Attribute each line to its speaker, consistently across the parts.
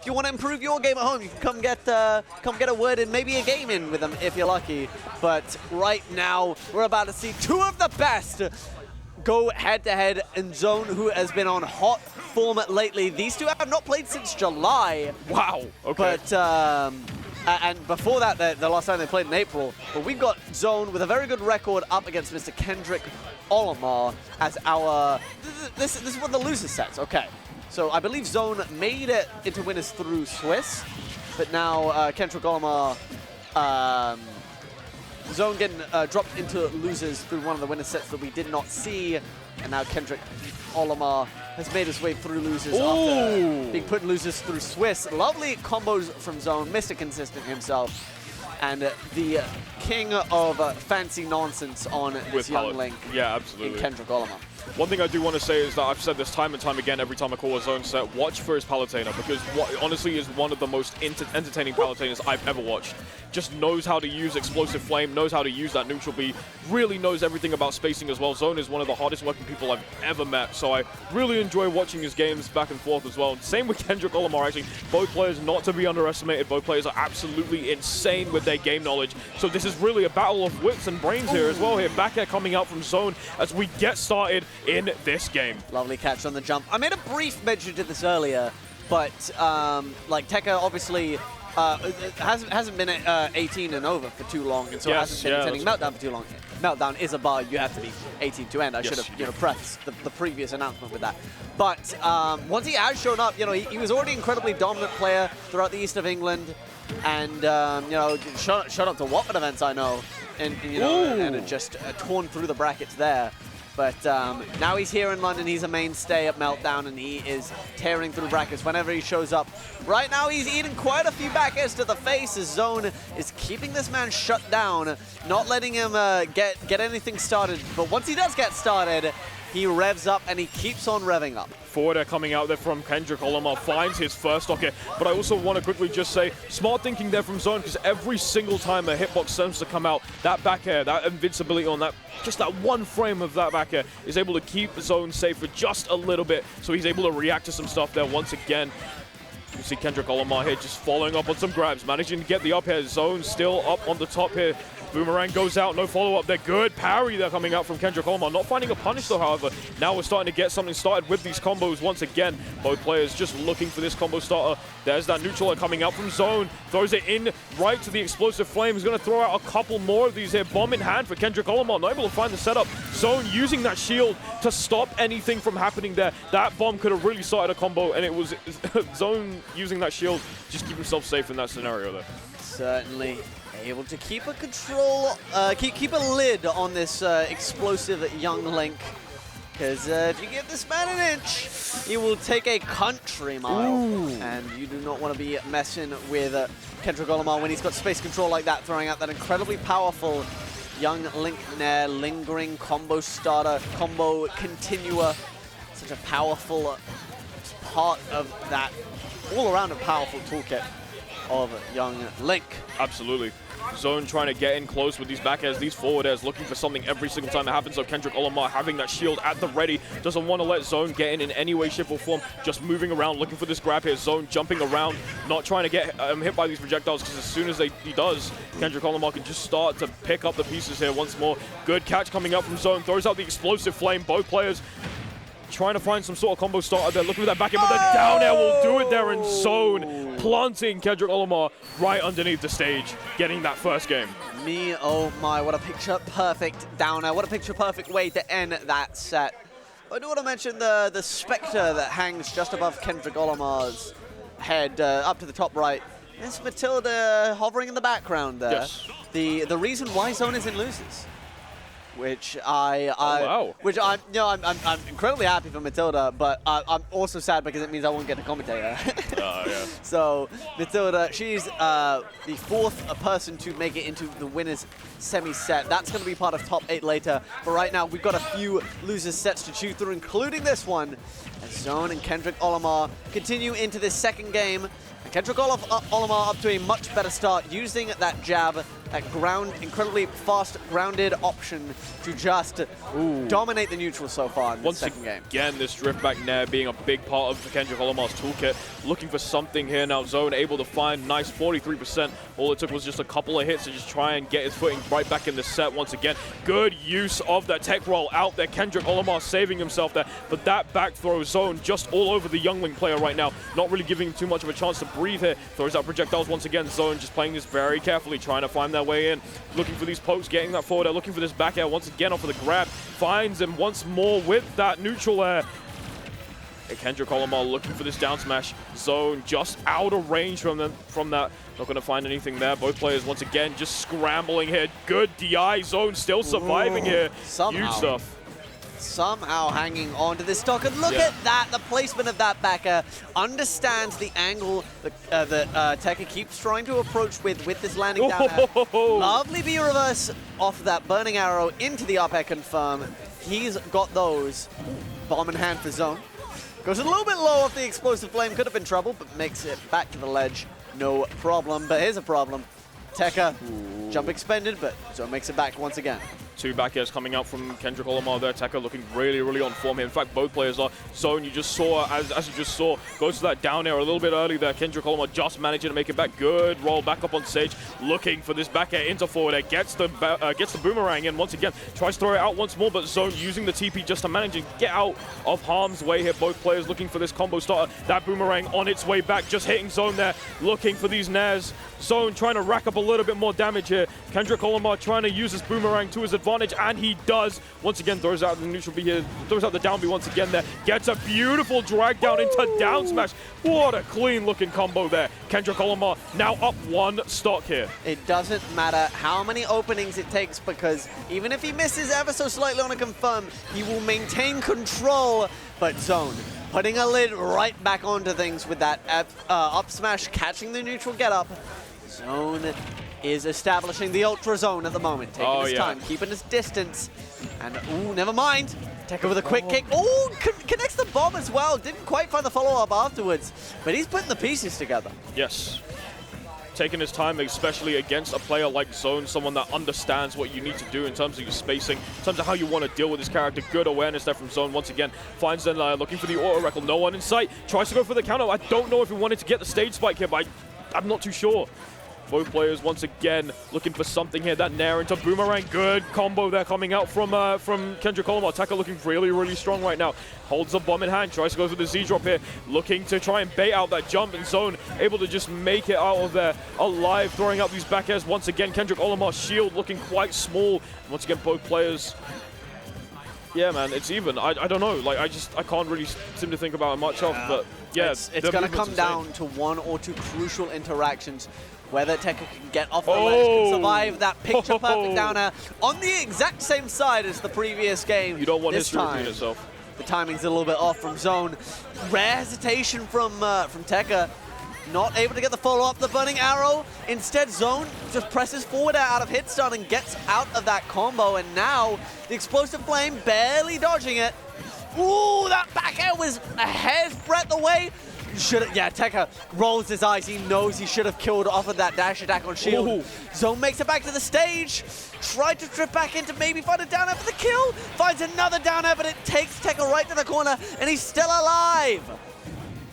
Speaker 1: if you want to improve your game at home, you can come get a word in, maybe a game in with them if you're lucky. But right now, we're about to see two of the best go head-to-head in Zone, who has been on hot form lately. These two have not played since July.
Speaker 2: Wow, okay.
Speaker 1: But, and before that, the last time they played in April. But we've got Zone with a very good record up against Mr. Kendrick Olimar as our... This is what the loser sets, okay. So I believe Zone made it into winners through Swiss, but now Kendrick Olimar... Zone getting dropped into losers through one of the winner sets that we did not see. And now Kendrick Olimar has made his way through losers after being put in losers through Swiss. Lovely combos from Zone, Mr. Consistent himself. And the king of fancy nonsense on this young link.
Speaker 2: Yeah, absolutely.
Speaker 1: In Kendrick Olimar.
Speaker 2: One thing I do want to say is that I've said this time and time again every time I call a Zone set, watch for his Palutena, because what honestly is one of the most entertaining Palutenas I've ever watched. Just knows how to use Explosive Flame, knows how to use that neutral B, really knows everything about spacing as well. Zone is one of the hardest working people I've ever met, so I really enjoy watching his games back and forth as well. Same with Kendrick Olimar, actually. Both players not to be underestimated. Both players are absolutely insane with their game knowledge. So this is really a battle of wits and brains here as well. Here, back air coming out from Zone as we get started in this game.
Speaker 1: Lovely catch on the jump. I made a brief mention to this earlier, but like Tekka obviously hasn't been at 18 and over for too long, and so hasn't been attending Meltdown for too long. Meltdown is a bar you have to be 18 to end. I should have prefaced the previous announcement with that. But once he has shown up, he was already an incredibly dominant player throughout the east of England, and showed up to Watford events, I know, and had just torn through the brackets there. But now he's here in London, he's a mainstay at Meltdown, and he is tearing through brackets whenever he shows up. Right now, he's eating quite a few back airs to the face. His Zone is keeping this man shut down, not letting him get anything started. But once he does get started, he revs up, and he keeps on revving up.
Speaker 2: Forward air coming out there from Kendrick Olimar, finds his first stock here. But I also want to quickly just say, smart thinking there from Zone, because every single time a hitbox seems to come out, that back air, that invincibility on that, just that one frame of that back air is able to keep Zone safe for just a little bit. So he's able to react to some stuff there once again. You see Kendrick Olimar here just following up on some grabs, managing to get the up here. Zone still up on the top here. Boomerang goes out, no follow-up there. Good parry there coming out from Kendrick Olimar. Not finding a punish though, however. Now we're starting to get something started with these combos once again. Both players just looking for this combo starter. There's that neutral coming out from Zone. Throws it in right to the Explosive Flame. He's going to throw out a couple more of these here. Bomb in hand for Kendrick Olimar. Not able to find the setup. Zone using that shield to stop anything from happening there. That bomb could have really started a combo, and it was Zone using that shield just keep himself safe in that scenario there.
Speaker 1: Certainly able to keep a control, keep a lid on this explosive young Link. Because if you give this man an inch, he will take a country mile. And you do not want to be messing with Kendrick Olimar when he's got space control like that, throwing out that incredibly powerful young Link Nair, lingering combo starter, combo continua. Such a powerful part of that all-around a powerful toolkit of young Link.
Speaker 2: Absolutely. Zone trying to get in close with these back airs, these forward airs, looking for something every single time it happens. So Kendrick Olimar having that shield at the ready, doesn't want to let Zone get in any way, shape, or form. Just moving around, looking for this grab here. Zone jumping around, not trying to get hit by these projectiles, because as soon as he does, Kendrick Olimar can just start to pick up the pieces here once more. Good catch coming out from Zone, throws out the Explosive Flame. Both players trying to find some sort of combo starter there, looking for that back end, but the down air will do it there in Zone, planting Kendrick Olimar right underneath the stage, getting that first game.
Speaker 1: Oh my, what a picture-perfect down air, what a picture-perfect way to end that set. I do want to mention the spectre that hangs just above Kendrick Olimar's head, up to the top right. It's Matilda hovering in the background there.
Speaker 2: Yes.
Speaker 1: The reason why Zone is in losers. Which I'm incredibly happy for Matilda, but I'm also sad because it means I won't get to commentate her.
Speaker 2: Yeah.
Speaker 1: So Matilda, she's the fourth person to make it into the winners semi-set. That's going to be part of top 8 later. But right now we've got a few losers sets to chew through, including this one. As Zone and Kendrick Olimar continue into this second game. And Kendrick Olimar up to a much better start, using that jab that incredibly fast grounded option to just dominate the neutral so far in the second game.
Speaker 2: Again, this drift back nair being a big part of Kendrick Olimar's toolkit. Looking for something here now. Zone able to find nice 43%. All it took was just a couple of hits to just try and get his footing right back in the set once again. Good use of that tech roll out there. Kendrick Olimar saving himself there. But that back throw, Zone just all over the Youngling player right now. Not really giving him too much of a chance to breathe here. Throws out projectiles once again. Zone just playing this very carefully, trying to find their way in. Looking for these pokes, getting that forward air, looking for this back air once again off of the grab. Finds him once more with that neutral air. Kendrick Olimar looking for this down smash. Zone just out of range from that. Not going to find anything there. Both players once again just scrambling here. Good DI. Zone still surviving here. Huge stuff.
Speaker 1: Somehow hanging on to this stock. And look at that. The placement of that backer understands the angle that Tekka keeps trying to approach with this landing down air. Lovely B reverse off that burning arrow into the up air confirm. He's got those. Bomb in hand for Zone. Goes a little bit low off the explosive flame. Could have been trouble, but makes it back to the ledge. No problem. But here's a problem. Tekka, jump expended, but Zone makes it back once again.
Speaker 2: Two back airs coming out from Kendrick Olimar there. Tekka looking really, really on form here. In fact, both players are. Zone, you just saw, as you just saw, goes to that down air a little bit early there. Kendrick Olimar just managing to make it back. Good roll back up on stage. Looking for this back air into forward air. Gets the boomerang in once again. Tries to throw it out once more, but Zone using the TP just to manage and get out of harm's way here. Both players looking for this combo starter. That boomerang on its way back. Just hitting Zone there. Looking for these nairs. Zone trying to rack up a little bit more damage here. Kendrick Olimar trying to use this boomerang to his advantage, and he does. Once again, throws out the neutral B here, throws out the down B once again there. Gets a beautiful drag down into down smash. What a clean looking combo there. Kendrick Olimar now up one stock here.
Speaker 1: It doesn't matter how many openings it takes, because even if he misses ever so slightly on a confirm, he will maintain control. But Zone putting a lid right back onto things with that up smash, catching the neutral get up. Zone is establishing the ultra zone at the moment, taking his time, keeping his distance. And, never mind. Tekka with a quick kick. Connects the bomb as well. Didn't quite find the follow-up afterwards, but he's putting the pieces together.
Speaker 2: Yes. Taking his time, especially against a player like Zone, someone that understands what you need to do in terms of your spacing, in terms of how you want to deal with this character. Good awareness there from Zone. Once again, finds them looking for the auto reckle. No one in sight. Tries to go for the counter. I don't know if he wanted to get the stage spike here, but I'm not too sure. Both players once again looking for something here. That nair into boomerang. Good combo there coming out from Kendrick Olimar. Tekka looking really, really strong right now. Holds the bomb in hand. Tries to go for the Z drop here. Looking to try and bait out that jump, and Zone able to just make it out of there alive. Throwing out these back airs once again. Kendrick Olimar's shield looking quite small. Once again, both players. Yeah, man, it's even. I don't know. Like, I can't really seem to think about it much of, but yeah.
Speaker 1: It's going to come down to one or two crucial interactions. Whether Tekka can get off the ledge, can survive that picture-perfect down air on the exact same side as the previous game.
Speaker 2: You don't want history to repeat itself.
Speaker 1: The timing's a little bit off from Zone. Rare hesitation from Tekka. Not able to get the follow-up, the burning arrow. Instead, Zone just presses forward out of hit stun and gets out of that combo. And now, the explosive flame barely dodging it. Ooh, that back air was a hair's breadth away. Tekka rolls his eyes. He knows he should have killed off of that dash attack on shield. Ooh. Zone makes it back to the stage. Tried to trip back in to maybe find a down air for the kill. Finds another down air, but it takes Tekka right to the corner, and he's still alive.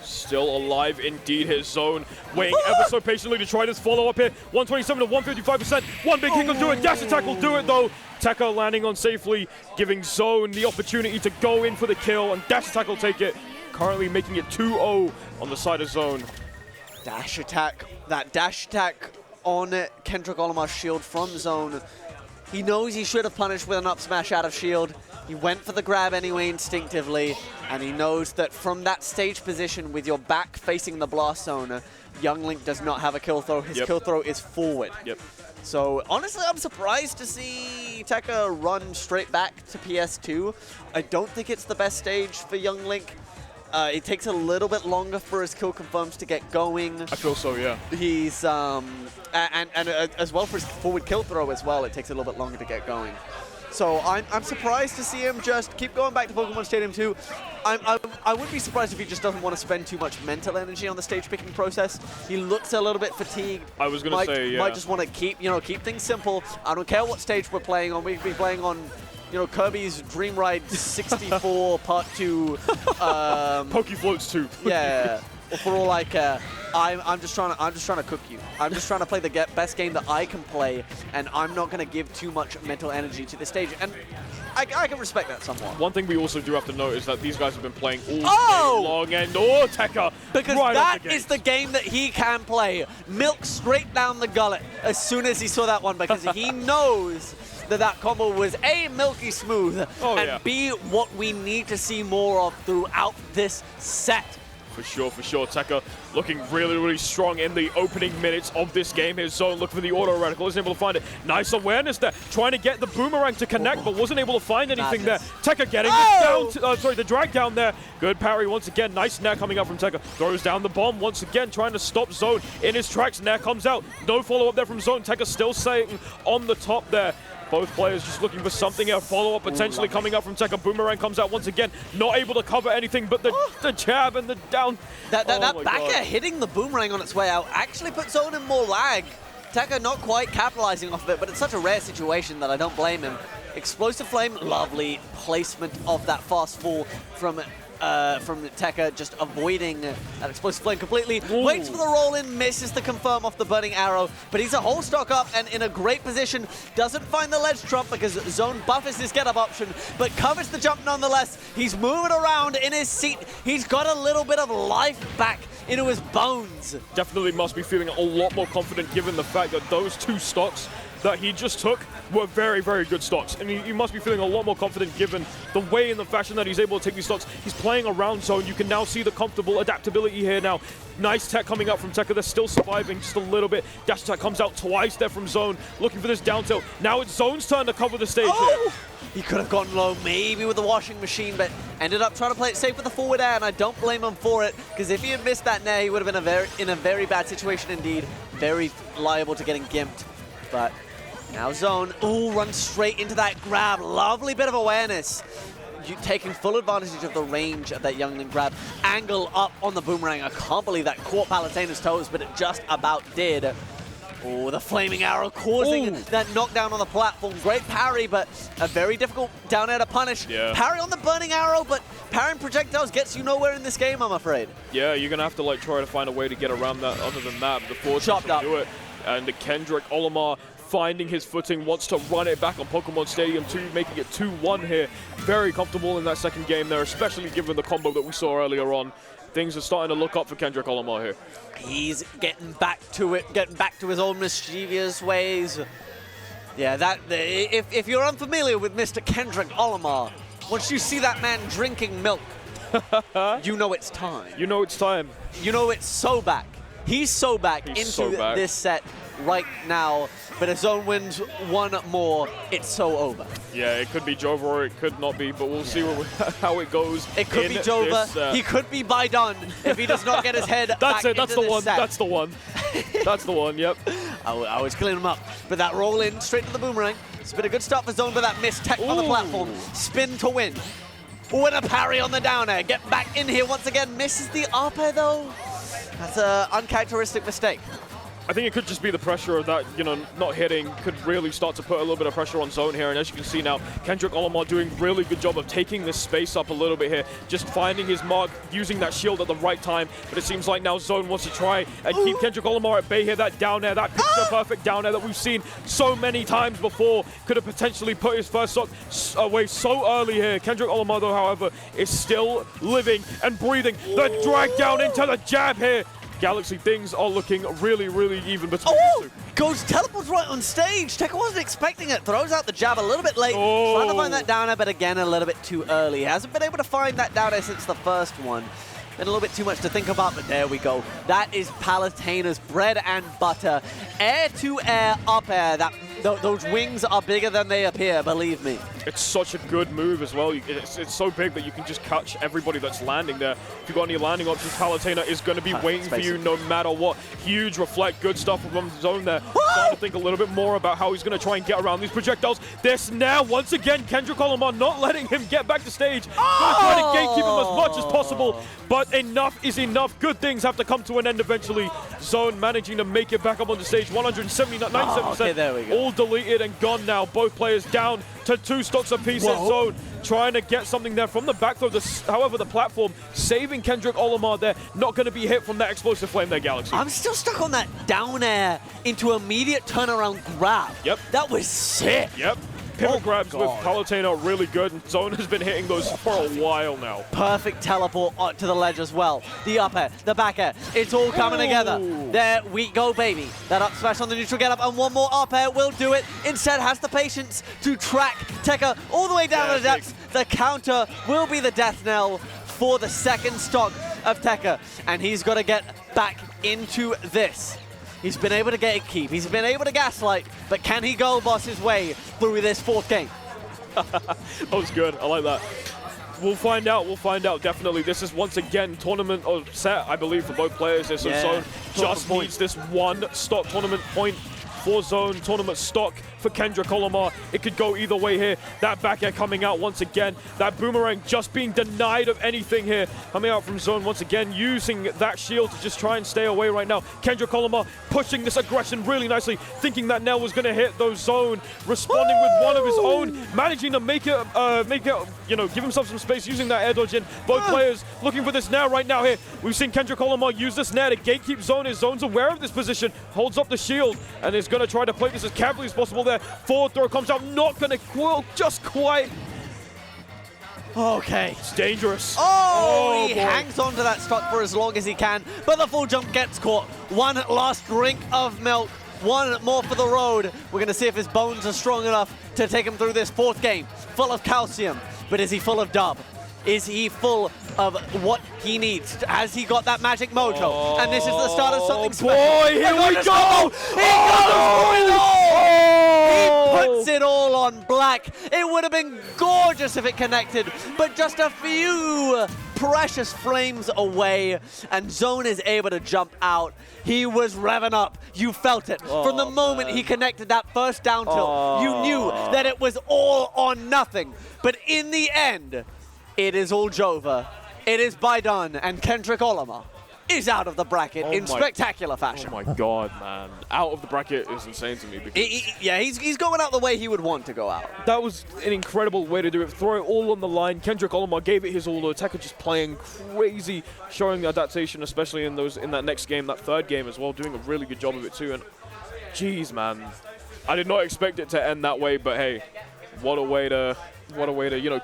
Speaker 2: Still alive indeed, his Zone. Waiting ever so patiently to try this follow-up here. 127 to 155%. One big kick will do it. Dash attack will do it, though. Tekka landing on safely, giving Zone the opportunity to go in for the kill, and dash attack will take it. Currently making it 2-0 on the side of Zone.
Speaker 1: Dash attack. That dash attack on Kendrick Olimar's shield from Zone. He knows he should have punished with an up smash out of shield. He went for the grab anyway instinctively, and he knows that from that stage position with your back facing the blast zone, Young Link does not have a kill throw. His kill throw is forward. So honestly, I'm surprised to see Tekka run straight back to PS2. I don't think it's the best stage for Young Link. It takes a little bit longer for his kill confirms to get going.
Speaker 2: I feel so, yeah.
Speaker 1: He's, and as well for his forward kill throw as well, it takes a little bit longer to get going. So I'm surprised to see him just keep going back to Pokemon Stadium 2. I'm I would be surprised if he just doesn't want to spend too much mental energy on the stage picking process. He looks a little bit fatigued.
Speaker 2: I was going to say, yeah.
Speaker 1: Might just want to keep things simple. I don't care what stage we're playing on. We could be playing on, Kirby's Dream Ride 64 Part 2.
Speaker 2: Pokefloats 2.
Speaker 1: Yeah. For all I care, I'm just trying to cook you. I'm just trying to play the best game that I can play, and I'm not going to give too much mental energy to the stage. And I can respect that somewhat.
Speaker 2: One thing we also do have to note is that these guys have been playing all
Speaker 1: Oh!
Speaker 2: day long, and Tekka
Speaker 1: Because
Speaker 2: right
Speaker 1: that
Speaker 2: the
Speaker 1: is the game that he can play. Milk straight down the gullet as soon as he saw that one, because he knows that combo was A, milky smooth, and B, what we need to see more of throughout this set.
Speaker 2: For sure. Tekka looking really, really strong in the opening minutes of this game. His Zone looking for the auto reticle, isn't able to find it. Nice awareness there, trying to get the boomerang to connect, but wasn't able to find anything there. Tekka getting the drag down there. Good parry once again. Nice nair coming out from Tekka. Throws down the bomb once again, trying to stop Zone in his tracks. Nair comes out. No follow-up there from Zone. Tekka still staying on the top there. Both players just looking for something, a follow-up potentially coming up from Tekka. Boomerang comes out once again, not able to cover anything, but the jab and the down.
Speaker 1: That back air hitting the boomerang on its way out actually puts Zone in more lag. Tekka not quite capitalizing off of it, but it's such a rare situation that I don't blame him. Explosive Flame, lovely placement of that fast fall from Tekka, just avoiding that Explosive Flame completely.
Speaker 2: Ooh.
Speaker 1: Waits for the roll-in, misses the confirm off the Burning Arrow, but he's a whole stock up and in a great position. Doesn't find the ledge trump because Zone buffers his get-up option, but covers the jump nonetheless. He's moving around in his seat. He's got a little bit of life back into his bones.
Speaker 2: Definitely must be feeling a lot more confident given the fact that those two stocks that he just took were very, very good stocks. And he must be feeling a lot more confident given the way and the fashion that he's able to take these stocks. He's playing around Zone. You can now see the comfortable adaptability here now. Nice tech coming out from Tekka. They're still surviving just a little bit. Dash attack comes out twice there from Zone, looking for this down tilt. Now it's Zone's turn to cover the stage here.
Speaker 1: He could have gone low, maybe with the washing machine, but ended up trying to play it safe with the forward air, and I don't blame him for it, because if he had missed that nair, he would have been in a very bad situation indeed. Very liable to getting gimped. But now Zone, runs straight into that grab. Lovely bit of awareness. Taking full advantage of the range of that youngling grab. Angle up on the boomerang. I can't believe that caught Palutena's toes, but it just about did. Oh, the flaming arrow causing that knockdown on the platform. Great parry, but a very difficult down air to punish.
Speaker 2: Yeah.
Speaker 1: Parry on the burning arrow, but parrying projectiles gets you nowhere in this game, I'm afraid.
Speaker 2: Yeah, you're going to have to try to find a way to get around that other than that. The force to do it. And the Kendrick, Olimar finding his footing, wants to run it back on Pokemon Stadium 2, making it 2-1 here. Very comfortable in that second game there, especially given the combo that we saw earlier on. Things are starting to look up for Kendrick Olimar here.
Speaker 1: He's getting back to it, getting back to his old mischievous ways. Yeah, if you're unfamiliar with Mr. Kendrick Olimar, once you see that man drinking milk, you know it's time.
Speaker 2: You know it's time.
Speaker 1: You know it's so back. He's so back this set right now. But if Zone wins one more, it's so over.
Speaker 2: Yeah, it could be Jova or it could not be, but we'll see how it goes.
Speaker 1: It could be Jova. He could be Baidun if he does not get his head back into this set.
Speaker 2: That's the one. That's the one, yep.
Speaker 1: I was cleaning him up. But that roll in straight to the boomerang. It's been a good start for Zone, but that missed tech on the platform. Spin to win. And a parry on the down air. Get back in here once again. Misses the up air though. That's an uncharacteristic mistake.
Speaker 2: I think it could just be the pressure of that, not hitting could really start to put a little bit of pressure on Zone here. And as you can see now, Kendrick Olimar doing a really good job of taking this space up a little bit here, just finding his mark, using that shield at the right time. But it seems like now Zone wants to try and keep Kendrick Olimar at bay here. That down air, that picture-perfect down air that we've seen so many times before, could have potentially put his first shot away so early here. Kendrick Olimar, though, however, is still living and breathing. The drag down into the jab here. Galaxy, things are looking really, really even between these two.
Speaker 1: Goes teleports right on stage. Tekka wasn't expecting it. Throws out the jab a little bit late. Trying to find that down air, but again, a little bit too early. Hasn't been able to find that down air since the first one. Been a little bit too much to think about, but there we go. That is Palutena's bread and butter. Air to air, up air. Those wings are bigger than they appear, believe me.
Speaker 2: It's such a good move as well. It's so big that you can just catch everybody that's landing there. If you've got any landing options, Palutena is going to be waiting for you no matter what. Huge reflect, good stuff from Zone there. Starting to think a little bit more about how he's going to try and get around these projectiles. This now, once again, Kendrick Olimar not letting him get back to stage. Going to try to gatekeep him as much as possible, but enough is enough. Good things have to come to an end eventually. Zone managing to make it back up on the stage. 197%.
Speaker 1: Okay, there we go.
Speaker 2: All deleted and gone now. Both players down to 2 stocks apiece in Zone. Trying to get something there from the back throw. However, the platform saving Kendrick Olimar there. Not going to be hit from that explosive flame there, Galaxy.
Speaker 1: I'm still stuck on that down air into immediate turnaround grab.
Speaker 2: Yep.
Speaker 1: That was sick.
Speaker 2: Yep. Pivot grabs with Palutena really good, and Zone has been hitting those for a while now.
Speaker 1: Perfect teleport to the ledge as well. The up air, the back air, it's all coming together. There we go, baby. That up smash on the neutral get up, and one more up air will do it. Instead, has the patience to track Tekka all the way down to the depths. The counter will be the death knell for the second stock of Tekka, and he's got to get back into this. He's been able to gatekeep, he's been able to gaslight, but can he go boss his way through this 4th game?
Speaker 2: That was good, I like that. We'll find out, definitely. This is once again tournament or set, I believe, for both players. So Zone just needs this 1 stock tournament point for Zone, tournament stock for Kendrick Olimar. It could go either way here. That back air coming out once again. That boomerang just being denied of anything here. Coming out from Zone once again, using that shield to just try and stay away right now. Kendrick Olimar pushing this aggression really nicely, thinking that Nell was going to hit those Zone, responding with one of his own, managing to make it, give himself some space, using that air dodge in. Both players looking for this Nair right now here. We've seen Kendrick Olimar use this Nair to gatekeep Zone. His Zone's aware of this position, holds up the shield, and is going to try to play this as carefully as possible there. Forward throw comes out, not going to quill, just quite.
Speaker 1: Okay.
Speaker 2: It's dangerous.
Speaker 1: He hangs on to that stock for as long as he can, but the full jump gets caught. One last drink of milk, one more for the road. We're going to see if his bones are strong enough to take him through this 4th game. Full of calcium, but is he full of dub? Is he full of what he needs? Has he got that magic mojo? And this is the start of something special.
Speaker 2: Boy, here we go!
Speaker 1: He puts it all on black. It would have been gorgeous if it connected, but just a few precious flames away, and Zone is able to jump out. He was revving up. You felt it. From the moment he connected that first down tilt, you knew that it was all or nothing. But in the end, it is all Jova. It is by done, and Kendrick Olimar is out of the bracket in spectacular fashion.
Speaker 2: Oh my god, man. Out of the bracket is insane to me. Because
Speaker 1: he's going out the way he would want to go out.
Speaker 2: That was an incredible way to do it. Throw it all on the line. Kendrick Olimar gave it his all. The Tekka just playing crazy, showing the adaptation, especially in that next game, that 3rd game as well, doing a really good job of it too. And jeez, man. I did not expect it to end that way, but hey, what a way to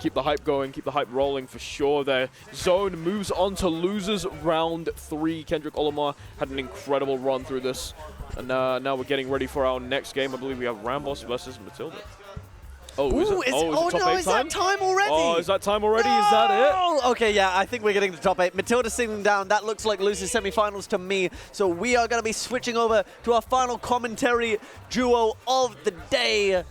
Speaker 2: keep the hype going, keep the hype rolling for sure there. Zone moves on to losers round 3. Kendrick Olimar had an incredible run through this. And now we're getting ready for our next game. I believe we have Rambos versus Matilda. Is
Speaker 1: that time already?
Speaker 2: Oh, is that time already? No! Is that it?
Speaker 1: Okay, yeah, I think we're getting to top 8. Matilda sitting down. That looks like losers semifinals to me. So we are going to be switching over to our final commentary duo of the day.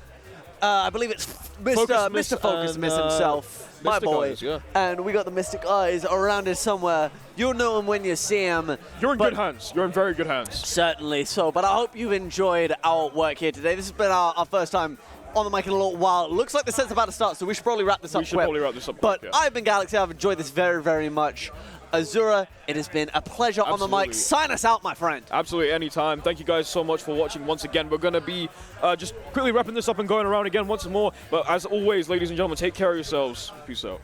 Speaker 1: I believe it's Mr. Focus Miss himself, my boy.
Speaker 2: Eyes, yeah.
Speaker 1: And we got the Mystic Eyes around here somewhere. You'll know him when you see him.
Speaker 2: You're in good hands. You're in very good hands.
Speaker 1: Certainly so. But I hope you've enjoyed our work here today. This has been our first time on the mic in a little while. Looks like the set's about to start, so we should probably wrap this up quick. But I've been Galaxy. I've enjoyed this very, very much. Azura, it has been a pleasure on the mic. Sign us out, my friend.
Speaker 2: Absolutely, anytime. Thank you guys so much for watching once again. We're going to be just quickly wrapping this up and going around again once more. But as always, ladies and gentlemen, take care of yourselves. Peace out.